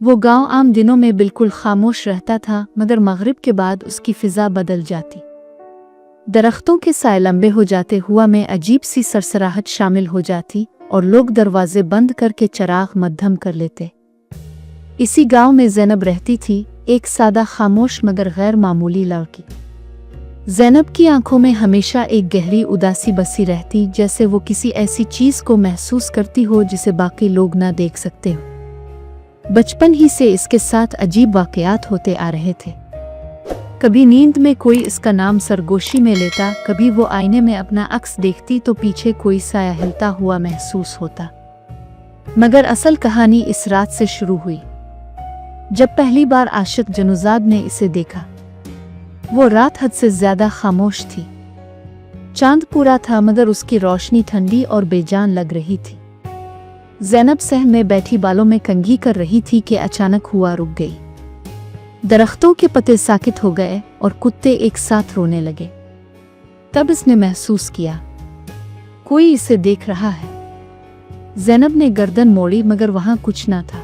वो गांव आम दिनों में बिल्कुल खामोश रहता था, मगर मगरिब के बाद उसकी फिजा बदल जाती। दरख्तों के साए लंबे हो जाते, हुआ में अजीब सी सरसराहट शामिल हो जाती और लोग दरवाजे बंद करके चराग मद्धम कर लेते। इसी गांव में ज़ैनब रहती थी, एक सादा खामोश मगर गैर मामूली लड़की। ज़ैनब की आंखों में हमेशा एक गहरी उदासी बसी रहती, जैसे वो किसी ऐसी चीज़ को महसूस करती हो जिसे बाकी लोग ना देख सकते हो। बचपन ही से इसके साथ अजीब वाक़यात होते आ रहे थे। कभी नींद में कोई इसका नाम सरगोशी में लेता, कभी वो आईने में अपना अक्स देखती तो पीछे कोई साया हिलता हुआ महसूस होता। मगर असल कहानी इस रात से शुरू हुई, जब पहली बार आशिक जनुजाद ने इसे देखा। वो रात हद से ज्यादा खामोश थी। चांद पूरा था मगर उसकी रोशनी ठंडी और बेजान लग रही थी। ज़ैनब सहन में बैठी बालों में कंघी कर रही थी कि अचानक हुआ रुक गई। दरख्तों के पत्ते साकित हो गए और कुत्ते एक साथ रोने लगे। तब इसने महसूस किया कोई इसे देख रहा है। ज़ैनब ने गर्दन मोड़ी मगर वहां कुछ ना था।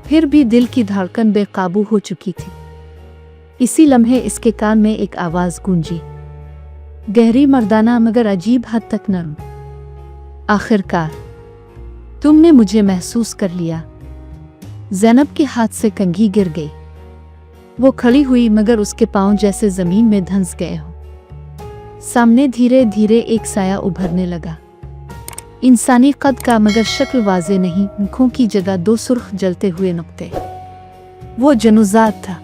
फिर भी दिल की धड़कन बेकाबू हो चुकी थी। इसी लम्हे इसके कान में एक आवाज गूंजी, गहरी मर्दाना मगर अजीब हद तक नरम। आखिरकार तुमने मुझे महसूस कर लिया। ज़ैनब के हाथ से कंघी गिर गई। वो खड़ी हुई मगर उसके पांव जैसे जमीन में धंस गए हो। सामने धीरे धीरे एक साया उभरने लगा, इंसानी कद का मगर शक्ल वाज़े नहीं, आंखों की जगह दो सुर्ख जलते हुए नुक्ते। वो जनुजाद था,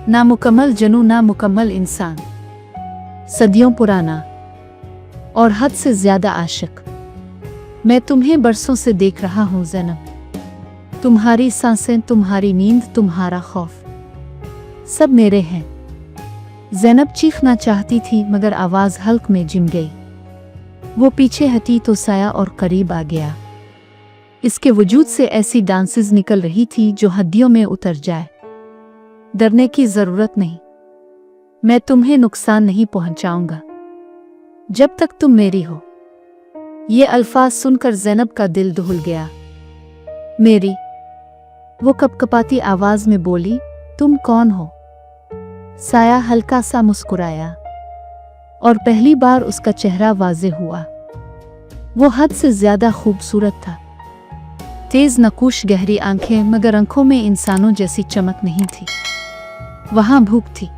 नामुकम्मल जनू, नामुकम्मल इंसान, सदियों पुराना और हद से ज्यादा आशिक। मैं तुम्हें बरसों से देख रहा हूँ ज़ैनब। तुम्हारी सांसें, तुम्हारी नींद, तुम्हारा खौफ, सब मेरे हैं। ज़ैनब चीखना चाहती थी मगर आवाज हल्क में जिम गई। वो पीछे हटी तो साया और करीब आ गया। इसके वजूद से ऐसी डांसेस निकल रही थी जो हड्डियों में उतर जाए। डरने की जरूरत नहीं, मैं तुम्हें नुकसान नहीं पहुंचाऊंगा जब तक तुम मेरी हो। ये अल्फाज सुनकर ज़ैनब का दिल दहल गया। मेरी? वो कपकपाती आवाज में बोली, तुम कौन हो? साया हल्का सा मुस्कुराया और पहली बार उसका चेहरा वाज़े हुआ। वो हद से ज्यादा खूबसूरत था। तेज नकूश गहरी आंखें मगर आंखों में इंसानों जैसी चमक नहीं थी। वहां भूख थी,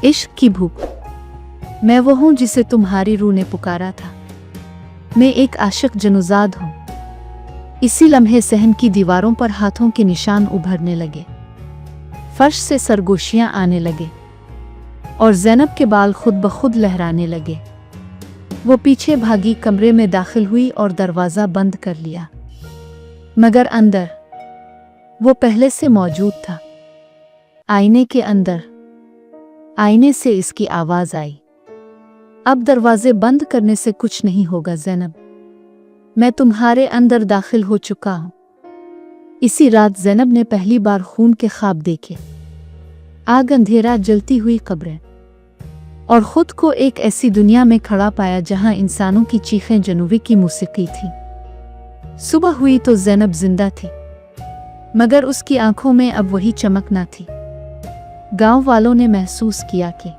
इश्क की भूख। मैं वो हूं जिसे तुम्हारी रूह ने पुकारा था। मैं एक आशिक जनुजाद हूं। इसी लम्हे सहन की दीवारों पर हाथों के निशान उभरने लगे, फर्श से सरगोशियां आने लगे और ज़ैनब के बाल खुद ब खुद लहराने लगे। वो पीछे भागी, कमरे में दाखिल हुई और दरवाज़ा बंद कर लिया। मगर अंदर वो पहले से मौजूद था। आईने के अंदर, आईने से इसकी आवाज आई, अब दरवाजे बंद करने से कुछ नहीं होगा ज़ैनब, मैं तुम्हारे अंदर दाखिल हो चुका हूं। इसी रात ज़ैनब ने पहली बार खून के ख्वाब देखे, आग, अंधेरा, जलती हुई कब्रें और खुद को एक ऐसी दुनिया में खड़ा पाया जहां इंसानों की चीखें जनूबी की मौसीकी थी। सुबह हुई तो ज़ैनब जिंदा थी मगर उसकी आंखों में अब वही चमक ना थी। गांव वालों ने महसूस किया कि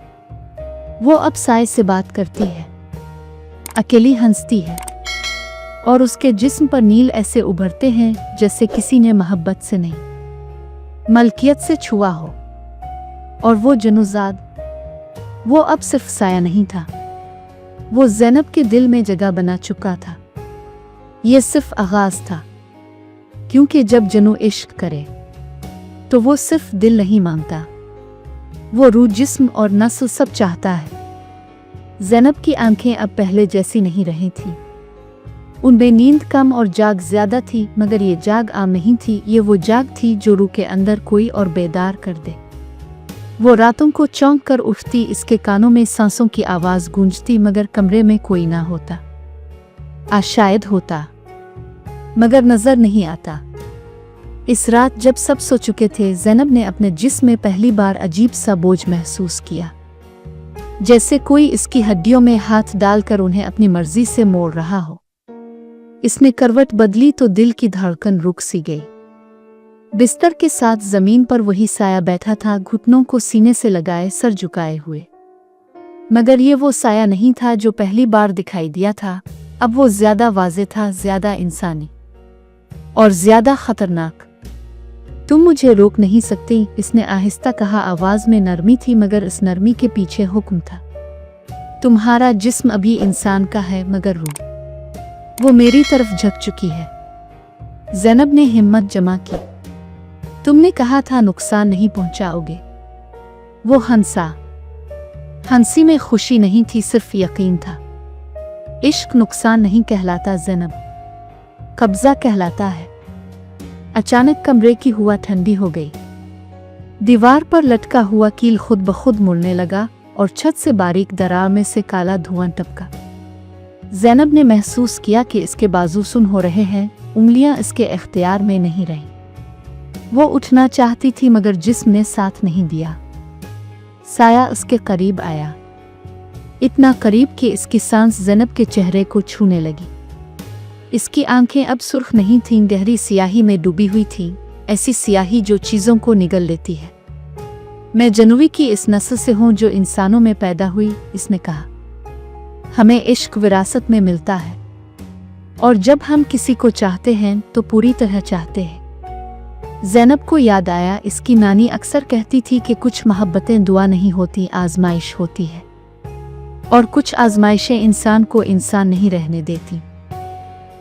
वो अब साए से बात करती है, अकेली हंसती है और उसके जिस्म पर नील ऐसे उभरते हैं जैसे किसी ने मोहब्बत से नहीं, मलकियत से छुआ हो। और वो जनुजाद, वो अब सिर्फ साया नहीं था, वो ज़ैनब के दिल में जगह बना चुका था। ये सिर्फ आगाज था, क्योंकि जब जनू इश्क करे तो वो सिर्फ दिल नहीं मांगता, वो रूह, जिस्म और नस्ल सब चाहता है। ज़ैनब की आंखें अब पहले जैसी नहीं रही थी। उनमें नींद कम और जाग ज्यादा थी, मगर ये जाग आम नहीं थी, ये वो जाग थी जो रूह के अंदर कोई और बेदार कर दे। वो रातों को चौंक कर उठती, इसके कानों में सांसों की आवाज गूंजती मगर कमरे में कोई ना होता। शायद होता मगर नजर नहीं आता। इस रात जब सब सो चुके थे, ज़ैनब ने अपने जिस्म में पहली बार अजीब सा बोझ महसूस किया, जैसे कोई इसकी हड्डियों में हाथ डालकर उन्हें अपनी मर्जी से मोड़ रहा हो। इसने करवट बदली तो दिल की धड़कन रुक सी गई। बिस्तर के साथ जमीन पर वही साया बैठा था, घुटनों को सीने से लगाए, सर झुकाए हुए। मगर ये वो साया नहीं था जो पहली बार दिखाई दिया था। अब वो ज्यादा वाज़ेह था, ज्यादा इंसानी और ज्यादा खतरनाक। तुम मुझे रोक नहीं सकती, इसने आहिस्ता कहा। आवाज में नरमी थी मगर इस नरमी के पीछे हुक्म था। तुम्हारा जिस्म अभी इंसान का है मगर रूह वो मेरी तरफ झुक चुकी है। ज़ैनब ने हिम्मत जमा की। तुमने कहा था नुकसान नहीं पहुंचाओगे। वो हंसा। हंसी में खुशी नहीं थी, सिर्फ यकीन था। इश्क नुकसान नहीं कहलाता ज़ैनब, कब्जा कहलाता है। अचानक कमरे की हवा ठंडी हो गई। दीवार पर लटका हुआ कील खुद ब खुद मुड़ने लगा और छत से बारीक दरार में से काला धुआं टपका। ज़ैनब ने महसूस किया कि इसके बाजू सुन हो रहे हैं, उंगलियां इसके इख्तियार में नहीं रहीं। वो उठना चाहती थी मगर जिस्म ने साथ नहीं दिया। साया उसके करीब आया, इतना करीब कि इसकी सांस ज़ैनब के चेहरे को छूने लगी। इसकी आंखें अब सुर्ख नहीं थीं, गहरी सियाही में डूबी हुई थीं, ऐसी सियाही जो चीज़ों को निगल लेती है। मैं जनूबी की इस नस्ल से हूँ जो इंसानों में पैदा हुई, इसने कहा। हमें इश्क विरासत में मिलता है और जब हम किसी को चाहते हैं तो पूरी तरह चाहते हैं। ज़ैनब को याद आया, इसकी नानी अक्सर कहती थी कि कुछ मोहब्बतें दुआ नहीं होती, आजमाइश होती है, और कुछ आजमाइशें इंसान को इंसान नहीं रहने देती।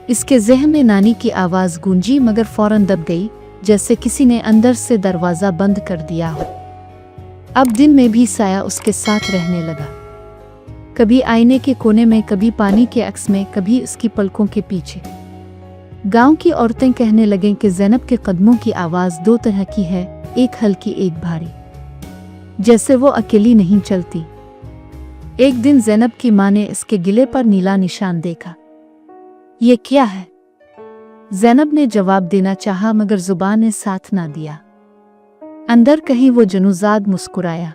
इसके ज़हन में नानी की आवाज़ गूंजी मगर फौरन दब गई, जैसे किसी ने अंदर से दरवाज़ा बंद कर दिया हो। अब दिन में भी साया उसके साथ रहने लगा, कभी आईने के कोने में, कभी पानी के अक्स में, कभी उसकी पलकों के पीछे। गांव की औरतें कहने लगें कि ज़ैनब के कदमों की आवाज़ दो तरह की है, एक हल्की एक भारी, जैसे वो अकेली नहीं चलती। एक दिन ज़ैनब की माँ ने इसके गिले पर नीला निशान देखा। ये क्या है? ज़ैनब ने जवाब देना चाहा मगर जुबान ने साथ ना दिया। अंदर कहीं वो जनुज़ाद मुस्कुराया।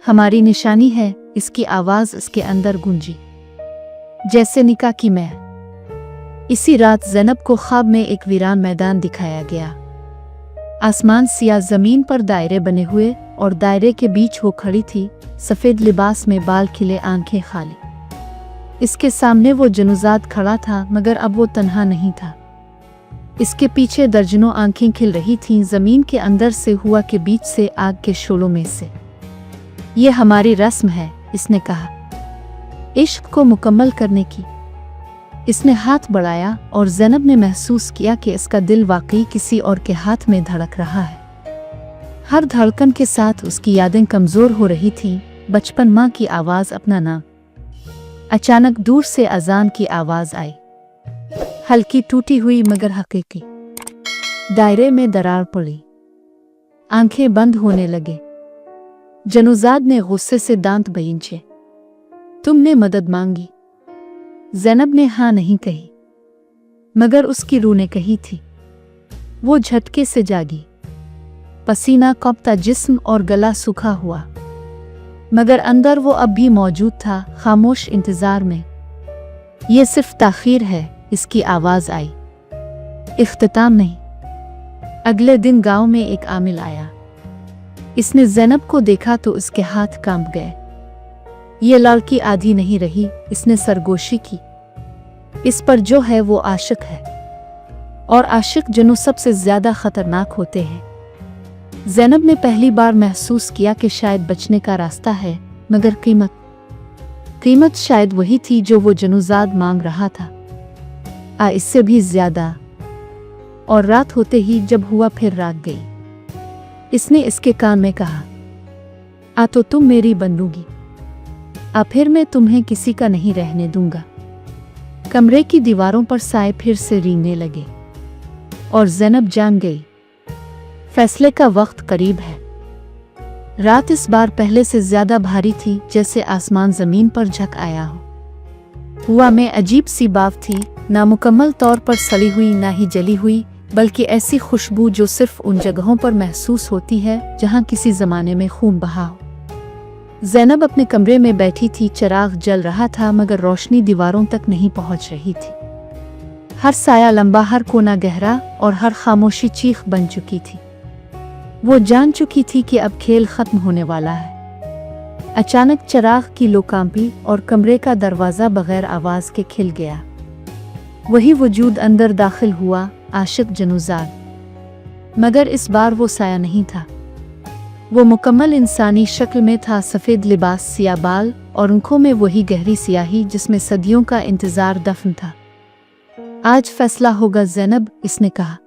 हमारी निशानी है, इसकी आवाज़ इसके अंदर गूंजी, जैसे निकाह की मैं। इसी रात ज़ैनब को ख्वाब में एक वीरान मैदान दिखाया गया। आसमान सिया, ज़मीन पर दायरे बने हुए और दायरे के बीच वो खड़ी थी, सफ़ेद लिबास में, बाल खिले, आंखें खाली। इसके सामने वो जनुज़ाद खड़ा था मगर अब वो तन्हा नहीं था। इसके पीछे दर्जनों आंखें खिल रही थीं, ज़मीन के अंदर से, हुआ के बीच से, आग के शोलों में से। ये हमारी रस्म है, इसने कहा, इश्क को मुकम्मल करने की। इसने हाथ बढ़ाया और ज़ैनब ने महसूस किया कि इसका दिल वाकई किसी और के हाथ में धड़क रहा है। हर धड़कन के साथ उसकी यादें कमज़ोर हो रही थीं, बचपन, माँ की आवाज़, अपना नाम। अचानक दूर से अजान की आवाज़ आई, हल्की, टूटी हुई मगर हकीकी। दायरे में दरार पड़ी, आंखें बंद होने लगे। जनुज़ाद ने गुस्से से दांत भींचे। तुमने मदद मांगी? ज़ैनब ने हाँ नहीं कही, मगर उसकी रूह ने कही थी। वो झटके से जागी, पसीना कपता जिस्म और गला सूखा हुआ, मगर अंदर वो अब भी मौजूद था, खामोश इंतजार में। ये सिर्फ ताख़ीर है, इसकी आवाज़ आई, इख्तिताम नहीं। अगले दिन गांव में एक आमिल आया। इसने ज़ैनब को देखा तो उसके हाथ कांप गए। ये लड़की आधी नहीं रही, इसने सरगोशी की। इस पर जो है वो आशिक है, और आशिक जनू सबसे ज्यादा खतरनाक होते हैं। ज़ैनब ने पहली बार महसूस किया कि शायद बचने का रास्ता है, मगर कीमत शायद वही थी जो वो जनुज़ाद मांग रहा था, इससे भी ज्यादा। और रात होते ही जब हुआ फिर रात गई, इसने इसके कान में कहा, तो तुम मेरी बनोगी, फिर मैं तुम्हें किसी का नहीं रहने दूंगा। कमरे की दीवारों पर साए फिर से रेंगने लगे और ज़ैनब जान गई, फैसले का वक्त करीब है। रात इस बार पहले से ज्यादा भारी थी, जैसे आसमान जमीन पर झक आया हो। हुआ में अजीब सी बाफ थी, ना मुकम्मल तौर पर सड़ी हुई ना ही जली हुई, बल्कि ऐसी खुशबू जो सिर्फ उन जगहों पर महसूस होती है जहां किसी जमाने में खून बहा हो। ज़ैनब अपने कमरे में बैठी थी, चिराग जल रहा था मगर रोशनी दीवारों तक नहीं पहुंच रही थी। हर साया लंबा, हर कोना गहरा और हर खामोशी चीख बन चुकी थी। वो जान चुकी थी कि अब खेल खत्म होने वाला है। अचानक चिराग की लो कांपी और कमरे का दरवाज़ा बगैर आवाज़ के खिल गया। वही वजूद अंदर दाखिल हुआ, आशिक जनूजाद। मगर इस बार वो साया नहीं था। वो मुकम्मल इंसानी शक्ल में था, सफ़ेद लिबास, सियाह बाल और आंखों में वही गहरी सियाही जिसमें सदियों का इंतज़ार दफन था। आज फैसला होगा ज़ैनब, इसने कहा।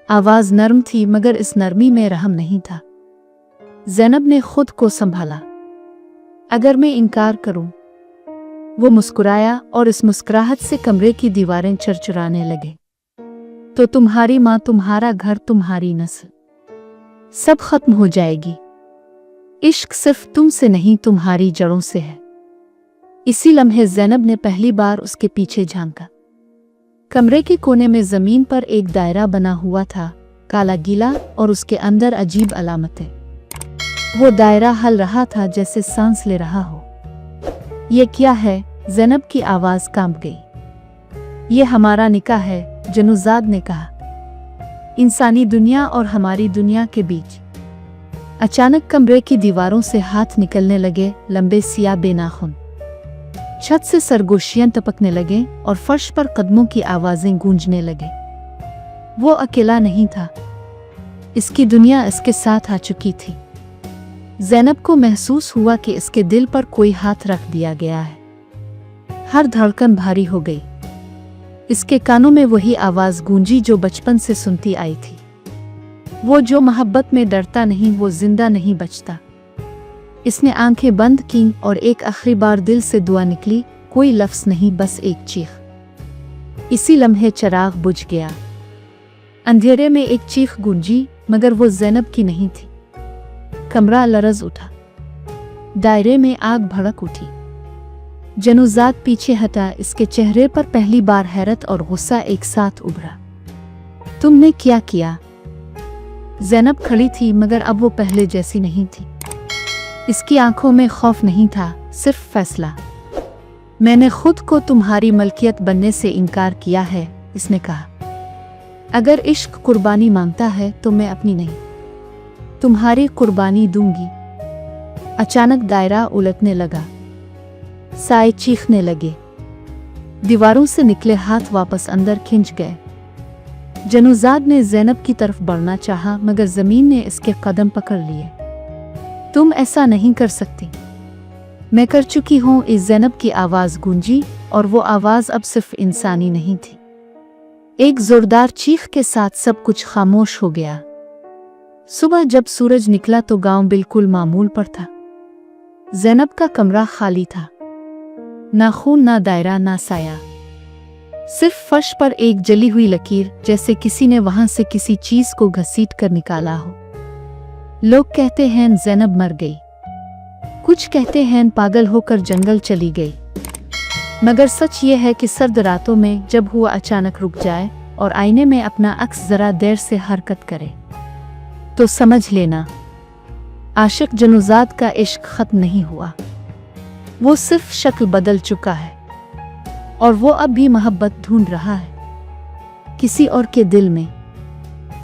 आवाज़ नरम थी मगर इस नरमी में रहम नहीं था। ज़ैनब ने खुद को संभाला। अगर मैं इनकार करूं? वो मुस्कुराया और इस मुस्कुराहट से कमरे की दीवारें चरचराने लगे। तो तुम्हारी माँ, तुम्हारा घर, तुम्हारी नस्ल सब खत्म हो जाएगी। इश्क सिर्फ तुमसे नहीं, तुम्हारी जड़ों से है। इसी लम्हे ज़ैनब ने पहली बार उसके पीछे झांका। कमरे के कोने में ज़मीन पर एक दायरा बना हुआ था, काला गीला, और उसके अंदर अजीब अलामतें। वो दायरा हल रहा था जैसे सांस ले रहा हो। ये क्या है? ज़ैनब की आवाज़ कांप गई। ये हमारा निकाह है, जनूजाद ने कहा। इंसानी दुनिया और हमारी दुनिया के बीच। अचानक कमरे की दीवारों से हाथ निकलने लगे, लंबे सियाह बेनाखुन। छत से सरगोशियां टपकने लगे और फर्श पर कदमों की आवाजें गूंजने लगे। वो अकेला नहीं था, इसकी दुनिया इसके साथ आ चुकी थी। ज़ैनब को महसूस हुआ कि इसके दिल पर कोई हाथ रख दिया गया है। हर धड़कन भारी हो गई। इसके कानों में वही आवाज गूंजी जो बचपन से सुनती आई थी। वो जो मोहब्बत में डरता नहीं, वो जिंदा नहीं बचता। इसने आंखें बंद की और एक आखिरी बार दिल से दुआ निकली, कोई लफ्ज नहीं, बस एक चीख। इसी लम्हे चिराग बुझ गया। अंधेरे में एक चीख गूंजी, मगर वो ज़ैनब की नहीं थी। कमरा लरज उठा। दायरे में आग भड़क उठी। जनूजाद पीछे हटा। इसके चेहरे पर पहली बार हैरत और गुस्सा एक साथ उभरा। तुमने क्या किया? ज़ैनब खड़ी थी मगर अब वो पहले जैसी नहीं थी। इसकी आंखों में खौफ नहीं था, सिर्फ फैसला। मैंने खुद को तुम्हारी मलकियत बनने से इनकार किया है, इसने कहा। अगर इश्क कुर्बानी मांगता है तो मैं अपनी नहीं, तुम्हारी कुर्बानी दूंगी। अचानक दायरा उलटने लगा। साए चीखने लगे। दीवारों से निकले हाथ वापस अंदर खिंच गए। जनूजाद ने ज़ैनब की तरफ बढ़ना चाहा मगर ज़मीन ने इसके कदम पकड़ लिए। तुम ऐसा नहीं कर सकती। मैं कर चुकी हूँ, इस ज़ैनब की आवाज़ गूंजी और वो आवाज़ अब सिर्फ इंसानी नहीं थी। एक जोरदार चीख के साथ सब कुछ खामोश हो गया। सुबह जब सूरज निकला तो गांव बिल्कुल मामूल पर था। ज़ैनब का कमरा खाली था। ना खून, ना दायरा, ना साया। सिर्फ फर्श पर एक जली हुई लकीर, जैसे किसी ने वहां से किसी चीज को घसीट कर निकाला हो। लोग कहते हैं ज़ैनब मर गई, कुछ कहते हैं पागल होकर जंगल चली गई। मगर सच ये है कि सर्द रातों में जब हुआ अचानक रुक जाए और आईने में अपना अक्स जरा देर से हरकत करे, तो समझ लेना आशिक जनूजाद का इश्क खत्म नहीं हुआ। वो सिर्फ शक्ल बदल चुका है और वो अब भी मोहब्बत ढूंढ रहा है, किसी और के दिल में।